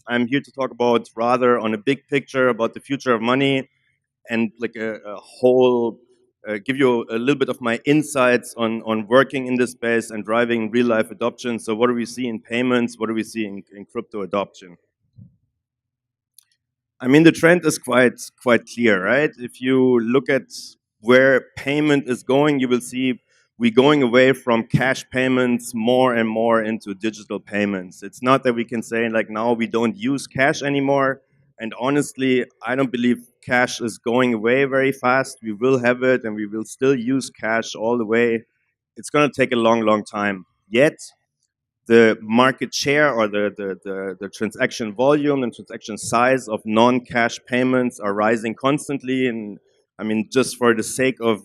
I'm here to talk about rather on a big picture about the future of money and like a whole, give you a little bit of my insights on working in this space and driving real life adoption. So what do we see in payments? What do we see in crypto adoption? I mean, the trend is quite clear, right? If you look at where payment is going, you will see we're going away from cash payments more and more into digital payments. It's not that we can say like now we don't use cash anymore. And honestly, I don't believe cash is going away very fast. We will have it and we will still use cash all the way. It's going to take a long, long time. Yet, the market share or the transaction volume and transaction size of non-cash payments are rising constantly. And I mean, just for the sake of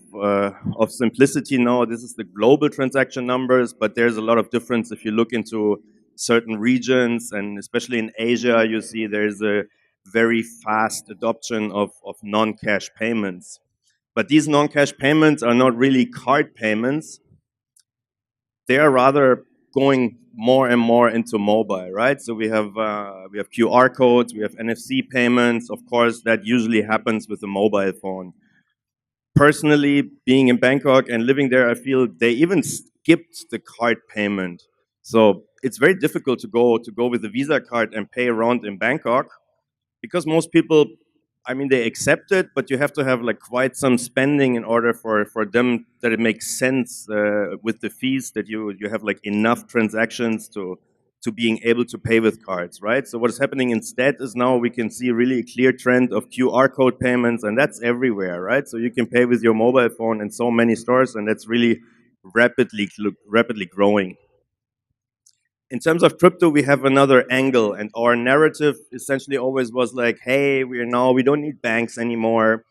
simplicity, no, this is the global transaction numbers, but there's a lot of difference if you look into certain regions, and especially in Asia, you see there's a very fast adoption of non-cash payments. But these non-cash payments are not really card payments, they are rather going more and more into mobile, right? So we have QR codes, we have NFC payments. Of course, that usually happens with a mobile phone. Personally, being in Bangkok and living there, I feel they even skipped the card payment. So it's very difficult to go with a Visa card and pay around in Bangkok because most people, I mean, they accept it, but you have to have like quite some spending in order for them that it makes sense with the fees that you have like enough transactions to being able to pay with cards, right? So what is happening instead is now we can see really a clear trend of QR code payments, and that's everywhere, right? So you can pay with your mobile phone in so many stores, and that's really rapidly growing. In terms of crypto, we have another angle, and our narrative essentially always was like, hey, we don't need banks anymore.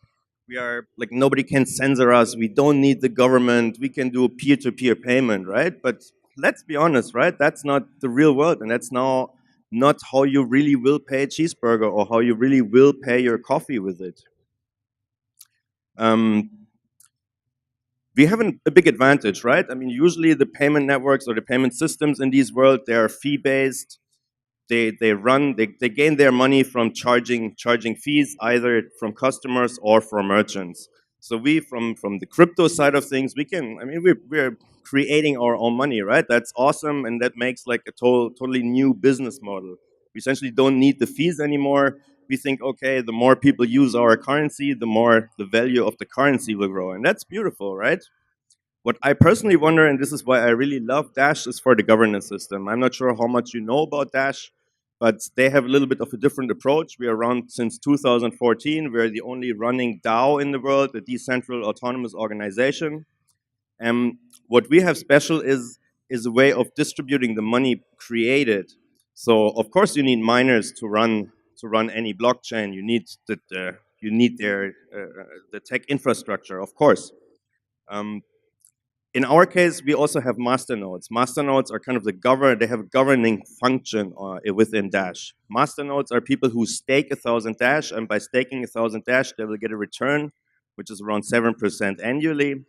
We are like nobody can censor us. We don't need the government. We can do peer-to-peer payment, right? But let's be honest, right? That's not the real world, and that's now not how you really will pay a cheeseburger or how you really will pay your coffee with it. Um, we have a big advantage, right? I mean, usually the payment networks or the payment systems in these world, they are fee-based. They gain their money from charging fees either from customers or from merchants. So we from the crypto side of things, we can, I mean, we're creating our own money, right? That's awesome, and that makes like a totally new business model. We essentially don't need the fees anymore. We think, okay, the more people use our currency, the more the value of the currency will grow, and that's beautiful, right? What I personally wonder, and this is why I really love Dash, is for the governance system. I'm not sure how much you know about Dash, but they have a little bit of a different approach. We are around since 2014. We're the only running DAO in the world, a decentralized autonomous organization. And what we have special is a way of distributing the money created. So of course you need miners to run any blockchain. You need their the tech infrastructure, of course. Um, in our case, we also have masternodes. Masternodes are kind of they have a governing function within Dash. Masternodes are people who stake 1,000 Dash, and by staking 1,000 Dash, they will get a return, which is around 7% annually,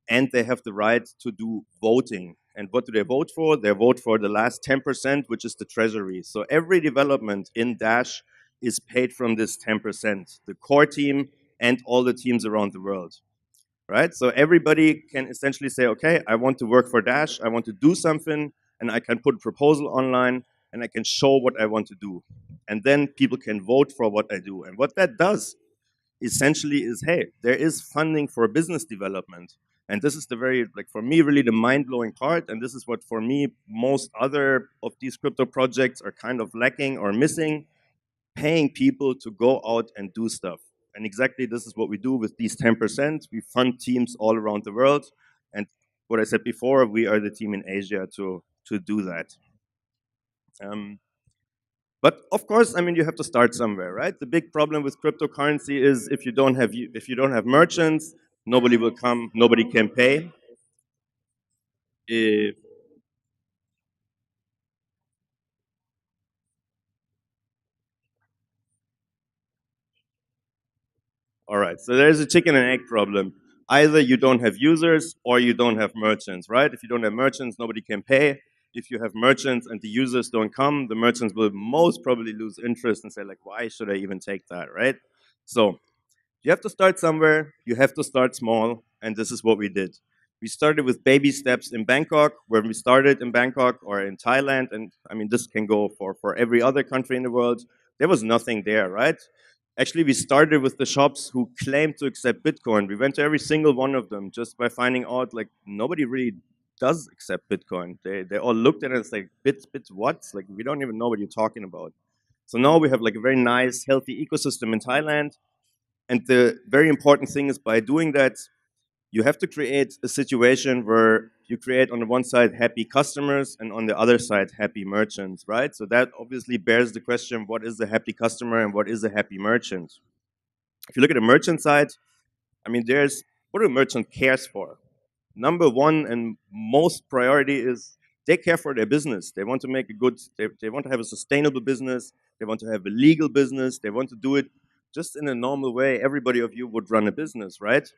and they have the right to do voting. And what do they vote for? They vote for the last 10%, which is the treasury. So every development in Dash is paid from this 10%, the core team and all the teams around the world, right? So everybody can essentially say, okay, I want to work for Dash, I want to do something, and I can put a proposal online, and I can show what I want to do. And then people can vote for what I do. And what that does essentially is, hey, there is funding for business development. And this is the very, like for me, really the mind-blowing part. And this is what, for me, most other of these crypto projects are kind of lacking or missing, paying people to go out and do stuff. And exactly this is what we do with these 10%. We fund teams all around the world. And what I said before, we are the team in Asia to do that. Um, but of course, I mean, you have to start somewhere, right? The big problem with cryptocurrency is if you don't have merchants, nobody will come, nobody can pay. If, all right, so there's a chicken and egg problem. Either you don't have users or you don't have merchants, right? If you don't have merchants, nobody can pay. if you have merchants and the users don't come, the merchants will most probably lose interest and say like, why should I even take that, right? So you have to start somewhere, you have to start small, and this is what we did. We started with baby steps in Bangkok, where we started in Bangkok or in Thailand, and I mean, this can go for every other country in the world. There was nothing there, right? Actually, we started with the shops who claimed to accept Bitcoin. We went to every single one of them just by finding out like nobody really does accept Bitcoin. They all looked at us like, bits what? Like, we don't even know what you're talking about. So now we have like a very nice, healthy ecosystem in Thailand. And the very important thing is by doing that, you have to create a situation where you create on the one side happy customers and on the other side happy merchants, right? So that obviously bears the question, what is a happy customer and what is a happy merchant? If you look at the merchant side, I mean, there's what a merchant cares for. Number one and most priority is they care for their business. They want to make a good, they want to have a sustainable business. They want to have a legal business. They want to do it just in a normal way. Everybody of you would run a business, right?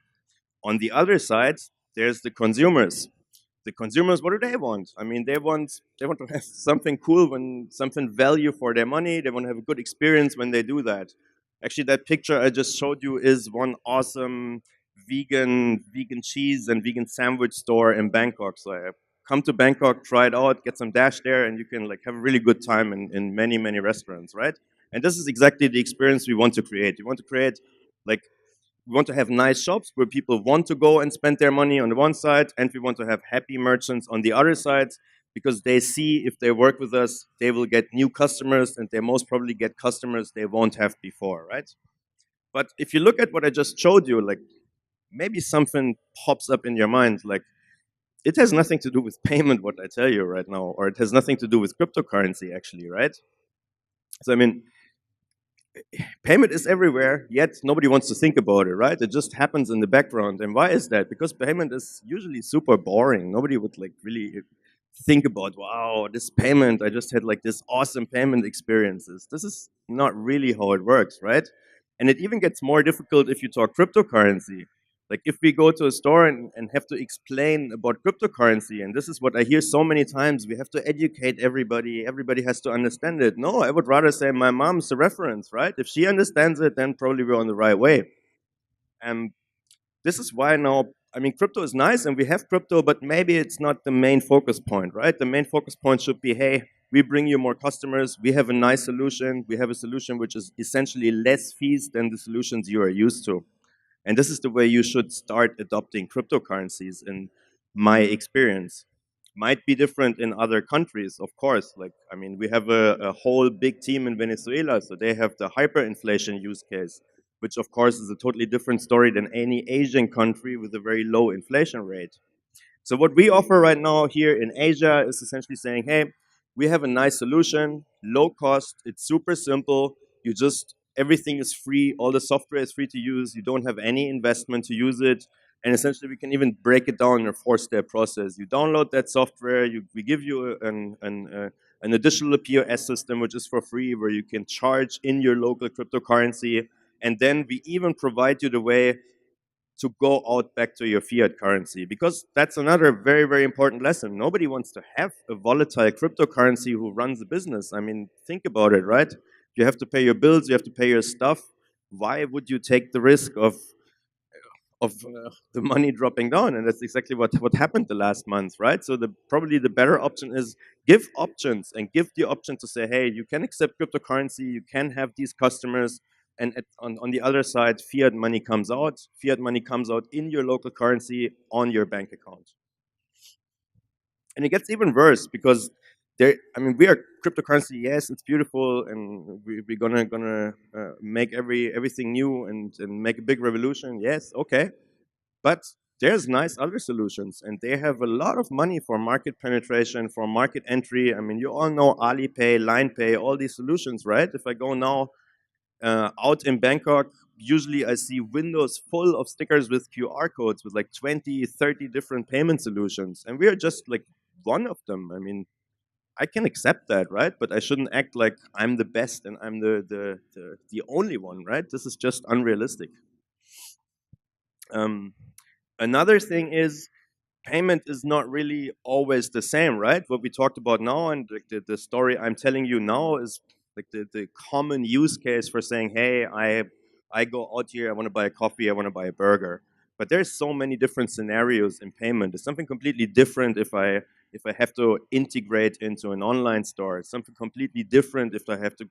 On the other side, there's the consumers. The consumers, what do they want? I mean, they want to have something cool, when something value for their money. They want to have a good experience when they do that. Actually, that picture I just showed you is one awesome vegan cheese and vegan sandwich store in Bangkok. So I come to Bangkok, try it out, get some dash there, and you can like have a really good time in many restaurants, right? And this is exactly the experience we want to create. We want to create like we want to have nice shops where people want to go and spend their money on the one side, and we want to have happy merchants on the other side, because they see if they work with us, they will get new customers, and they most probably get customers they won't have before, right? But if you look at what I just showed you, like maybe something pops up in your mind, like it has nothing to do with payment, what I tell you right now, or it has nothing to do with cryptocurrency, actually, right? So I mean, payment is everywhere, yet nobody wants to think about it, right? It just happens in the background. And why is that? Because payment is usually super boring. Nobody would like really think about, wow, this payment, I just had like this awesome payment experiences. This is not really how it works, right? And it even gets more difficult if you talk cryptocurrency. Like if we go to a store and have to explain about cryptocurrency, and this is what I hear so many times, we have to educate everybody, everybody has to understand it. No, I would rather say my mom's the reference, right? If she understands it, then probably we're on the right way. And this is why now, I mean, crypto is nice and we have crypto, but maybe it's not the main focus point, right? The main focus point should be, hey, we bring you more customers, we have a nice solution, we have a solution which is essentially less fees than the solutions you are used to. And this is the way you should start adopting cryptocurrencies, in my experience. Might be different in other countries, of course. Like, I mean, we have a whole big team in Venezuela, so they have the hyperinflation use case, which of course is a totally different story than any Asian country with a very low inflation rate. So what we offer right now here in Asia is essentially saying, hey, we have a nice solution, low cost, it's super simple. You just, everything is free, all the software is free to use, you don't have any investment to use it. And essentially we can even break it down in a four-step process. You download that software, we give you an additional POS system, which is for free, where you can charge in your local cryptocurrency. And then we even provide you the way to go out back to your fiat currency, because that's another very important lesson. Nobody wants to have a volatile cryptocurrency who runs a business. I mean, think about it, right? You have to pay your bills, you have to pay your stuff. Why would you take the risk of the money dropping down? And that's exactly what happened the last month, right? So probably the better option is give options, and give the option to say, hey, you can accept cryptocurrency, you can have these customers, and on the other side, fiat money comes out. Fiat money comes out in your local currency on your bank account. And it gets even worse, because there, I mean, we are cryptocurrency. Yes, it's beautiful, and we're gonna make everything new and make a big revolution. Yes, okay, but there's nice other solutions, and they have a lot of money for market penetration, for market entry. I mean, you all know Alipay, LinePay, all these solutions, right? If I go now out in Bangkok, usually I see windows full of stickers with QR codes with like 20, 30 different payment solutions. And we are just like one of them. I mean, I can accept that, right? But I shouldn't act like I'm the best and I'm the only one, right? This is just unrealistic. Um, Another thing is, payment is not really always the same, right? What we talked about now and like the story I'm telling you now is like the common use case for saying, hey, I go out here, I want to buy a coffee, I want to buy a burger. But there's so many different scenarios in payment. It's something completely different if I have to integrate into an online store. It's something completely different if I have to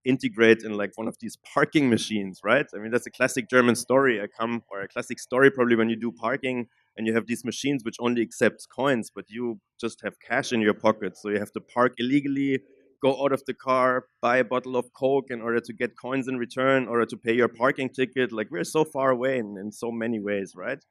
integrate in like one of these parking machines, right? I mean, that's a classic German story. Or a classic story probably when you do parking and you have these machines which only accepts coins, but you just have cash in your pocket. So you have to park illegally, go out of the car, buy a bottle of Coke in order to get coins in return, in order to pay your parking ticket. Like we're so far away in so many ways, right?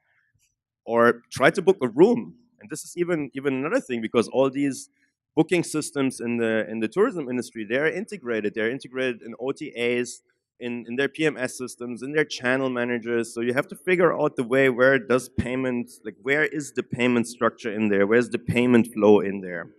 Or try to book a room. And this is even another thing because all these booking systems in the tourism industry, they're integrated. They're integrated in OTAs, in their PMS systems, in their channel managers. So you have to figure out the way where does payment, like where is the payment structure in there? Where's the payment flow in there?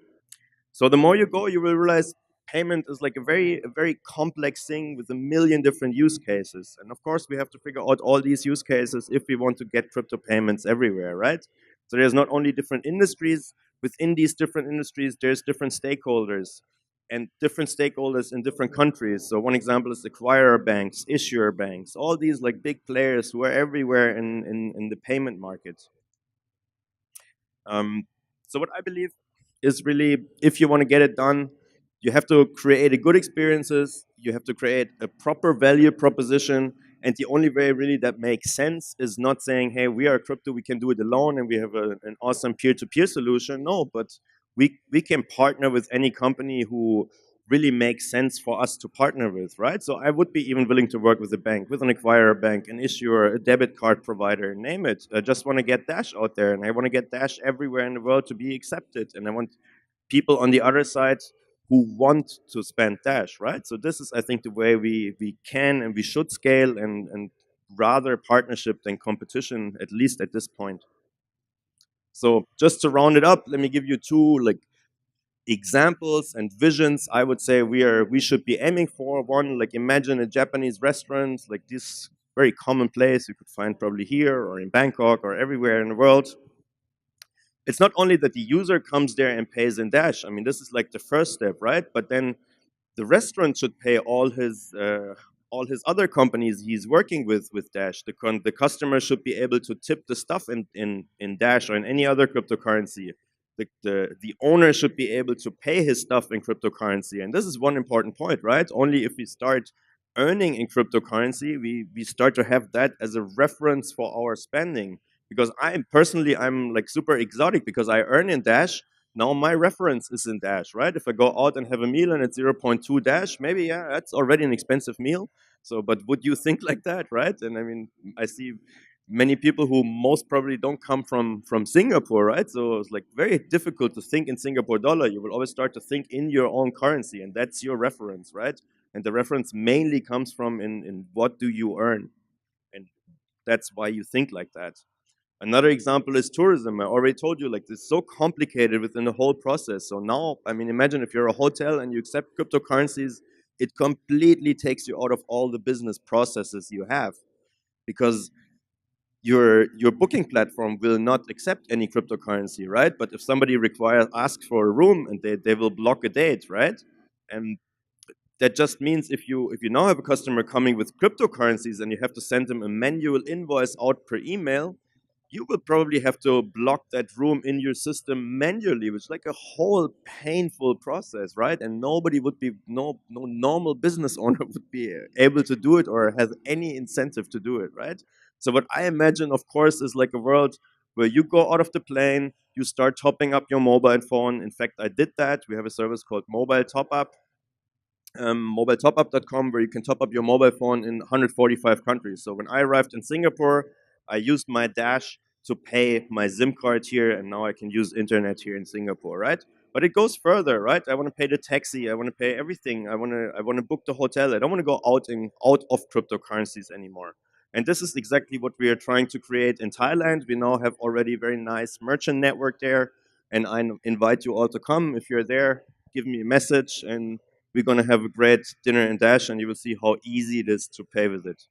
So the more you go, you will realize payment is like a very complex thing with a million different use cases. And of course, we have to figure out all these use cases if we want to get crypto payments everywhere, right? So there's not only different industries, within these different industries, there's different stakeholders and different stakeholders in different countries. So one example is acquirer banks, issuer banks, all these like big players who are everywhere in the payment market. Um, so what I believe is really, if you want to get it done, you have to create a good experiences. You have to create a proper value proposition. And the only way really that makes sense is not saying, hey, we are crypto, we can do it alone and we have an awesome peer-to-peer solution. No, but we can partner with any company who really makes sense for us to partner with, right? So I would be even willing to work with a bank, with an acquirer bank, an issuer, a debit card provider, name it. I just want to get Dash out there, and I want to get Dash everywhere in the world to be accepted. And I want people on the other side who want to spend Dash, right? So this is, I think, the way we can and we should scale, and rather partnership than competition, at least at this point. So just to round it up, let me give you two like examples and visions I would say we should be aiming for. One, like imagine a Japanese restaurant, like this very commonplace you could find probably here or in Bangkok or everywhere in the world. It's not only that the user comes there and pays in Dash. I mean, this is like the first step, right? But then the restaurant should pay all his other companies he's working with Dash. The customer should be able to tip the stuff in Dash or in any other cryptocurrency. The owner should be able to pay his stuff in cryptocurrency. And this is one important point, right? Only if we start earning in cryptocurrency, we start to have that as a reference for our spending. Because I'm like super exotic because I earn in Dash. Now my reference is in Dash, right? If I go out and have a meal and it's zero point 0.2 Dash, maybe, yeah, that's already an expensive meal. So, but would you think like that, right? And I mean, I see many people who most probably don't come from Singapore, right? So it's like very difficult to think in Singapore dollar. You will always start to think in your own currency, and that's your reference, right? And the reference mainly comes from in what do you earn, and that's why you think like that. Another example is tourism. I already told you, like, it's so complicated within the whole process. So now, I mean, imagine if you're a hotel and you accept cryptocurrencies, it completely takes you out of all the business processes you have because your booking platform will not accept any cryptocurrency, right? But if somebody asks for a room and they will block a date, right? And that just means if you now have a customer coming with cryptocurrencies and you have to send them a manual invoice out per email, you will probably have to block that room in your system manually, which is like a whole painful process, right? And nobody would be, no normal business owner would be able to do it or has any incentive to do it, right? So what I imagine, of course, is like a world where you go out of the plane, you start topping up your mobile phone. In fact, I did that. We have a service called Mobile Top Up, mobiletop-up.com, where you can top up your mobile phone in 145 countries. So when I arrived in Singapore, I used my Dash to pay my SIM card here, and now I can use internet here in Singapore, right? But it goes further, right? I want to pay the taxi, I want to pay everything, I want to book the hotel. I don't want to go out of cryptocurrencies anymore. And this is exactly what we are trying to create in Thailand. We now have already a very nice merchant network there, and I invite you all to come. If you're there, give me a message, and we're going to have a great dinner in Dash, and you will see how easy it is to pay with it.